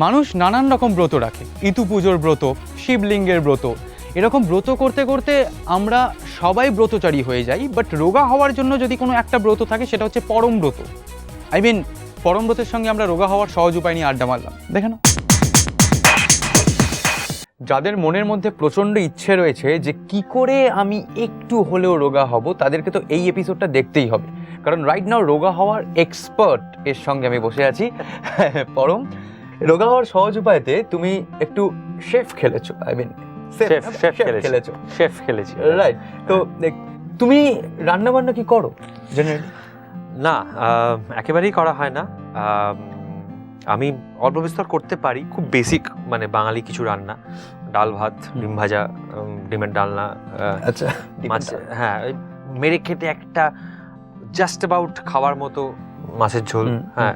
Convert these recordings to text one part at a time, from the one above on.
মানুষ নানান রকম ব্রত রাখে, ইতু পুজোর ব্রত, শিবলিঙ্গের ব্রত। এরকম ব্রত করতে করতে আমরা সবাই ব্রতচারী হয়ে যাই, বাট রোগা হওয়ার জন্য যদি কোনো একটা ব্রত থাকে সেটা হচ্ছে পরম ব্রত। পরম ব্রতের সঙ্গে আমরা রোগা হওয়ার সহজ উপায় নিয়ে আড্ডা মারলাম, দেখে না? যাদের মনের মধ্যে প্রচণ্ড ইচ্ছে রয়েছে যে কি করে আমি একটু হলেও রোগা হব, তাদেরকে তো এই এপিসোডটা দেখতেই হবে, কারণ রাইট নাও রোগা হওয়ার এক্সপার্ট এর সঙ্গে আমি বসে আছি। পরম, রোগা হওয়ার সহজ উপায়তে তুমি একটু শেফ খেলেছো, শেফ খেলেছি, রাইট? তো তুমি রান্না বান্না কি করো জেনারেলি? না, একেবারেই করা হয় না। আমি অল্প বিস্তর করতে পারি, খুব বেসিক, মানে বাঙালি কিছু রান্না, ডাল ভাত, ডিম ভাজা, ডিমের ডালনা, আচ্ছা, মাছ, হ্যাঁ, মেরে খেতে একটা জাস্ট অ্যাবাউট খাওয়ার মতো মাছের ঝোল, হ্যাঁ,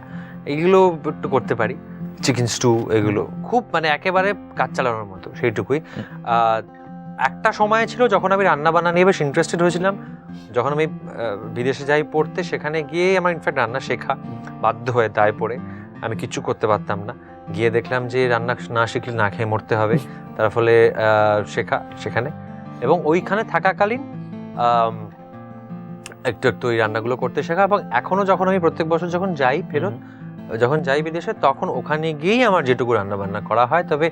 এগুলো একটু করতে পারি। চিকেন স্টু, এগুলো খুব মানে একেবারে কাজ চালানোর মতো, সেইটুকুই। একটা সময় ছিল যখন আমি রান্না বান্না নিয়ে বেশ ইন্টারেস্টেড হয়েছিলাম, যখন আমি বিদেশে যাই পড়তে, সেখানে গিয়েই আমার ইনফ্যাক্ট রান্না শেখা, বাধ্য হয়ে দায় পড়ে। আমি কিচ্ছু করতে পারতাম না, গিয়ে দেখলাম যে রান্না না শিখলে না খেয়ে মরতে হবে, তার ফলে শেখা সেখানে। এবং ওইখানে থাকাকালীন একটু একটু ওই রান্নাগুলো করতে শেখা। এবং এখনও যখন আমি প্রত্যেক বছর যখন যাই ফেরত, যখন যাই বিদেশে, তখন ওখানে গিয়েই আমার যেটুকু রান্না বান্না করা হয়। তবে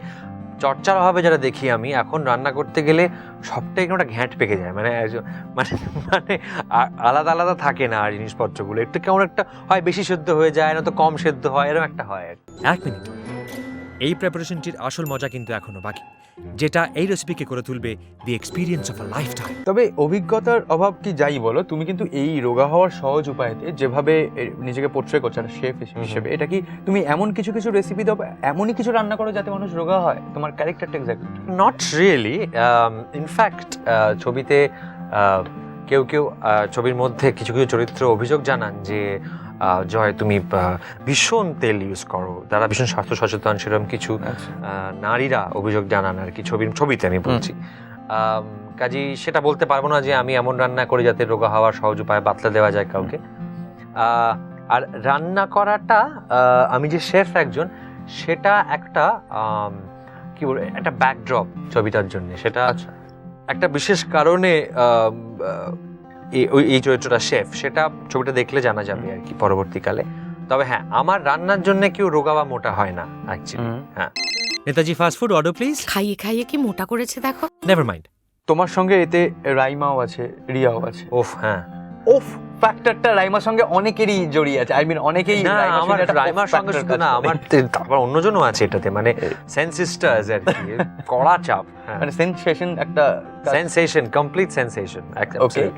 চর্চার অভাবে যারা দেখি আমি, এখন রান্না করতে গেলে সবটাই একটা ঘ্যাঁট পেকে যায়, মানে মানে মানে আলাদা আলাদা থাকে না আর জিনিসপত্রগুলো, একটু কেমন একটা হয়, বেশি সেদ্ধ হয়ে যায়, না তো কম সেদ্ধ হয়, এরকম একটা হয়। এক মিনিট, এই প্রিপারেশনটির আসল মজা কিন্তু এখনো বাকি, যেটা এই রেসিপিকে করে তুলবে দি experience of a life time. তবে অভিজ্ঞতার অভাব কি যাই বলো, তুমি কিন্তু এই রোগা হওয়ার সহজ উপায়তে যেভাবে নিজেকে পোর্ট্রে করছো একটা শেফ হিসেবে, এটা কি তুমি এমন কিছু কিছু রেসিপি দাও, এমনই কিছু রান্না করো যাতে মানুষ রোগা হয়? তোমার ক্যারেক্টারটা এক্স্যাক্টলি? Not really. ইনফ্যাক্ট ছবিতে কেউ কেউ ছবির মধ্যে কিছু কিছু চরিত্র অভিযোগ জানান যে জয়, তুমি ভীষণ তেল ইউজ করো, তারা ভীষণ স্বাস্থ্য সচেতন, সেরকম কিছু নারীরা অভিযোগ জানান আর কি, ছবিতে আমি বলছি। কাজী সেটা বলতে পারবো না যে আমি এমন রান্না করি যাতে রোগা হওয়ার সহজ উপায় বাতলে দেওয়া যায় কাউকে। আর রান্না করাটা, আমি যে শেফ একজন, সেটা একটা কি বলবো, একটা ব্যাকড্রপ ছবিটার জন্য। সেটা একটা বিশেষ কারণে এই চরিত্রটা শেফ, সেটা ছবিটা দেখলে জানা যাবে আর কি পরবর্তীকালে। তবে হ্যাঁ, আমার রান্নার জন্য কেউ রোগা বা মোটা হয় না অ্যাকচুয়ালি। হ্যাঁ, Netaji fast food order please. খাইয়ে খাইয়ে কি মোটা করেছে দেখো। Never mind. তোমার সঙ্গে এতে রাইমাও আছে, রিয়াও আছে। ওফ, হ্যাঁ, ওফ ফ্যাক্টরটা রাইমার সঙ্গে অনেকেরই জড়িয়ে আছে। অনেকেই না, আমার রাইমার সঙ্গে শুধু না, আমার আবার অন্যজনও আছে এটাতে, মানে সেন্স সিস্টার্স আর কি, কড়া চাপ, মানে সেনসেশন, একটা সেন্সেশন, কমপ্লিট সেন্সেশন। ওকে,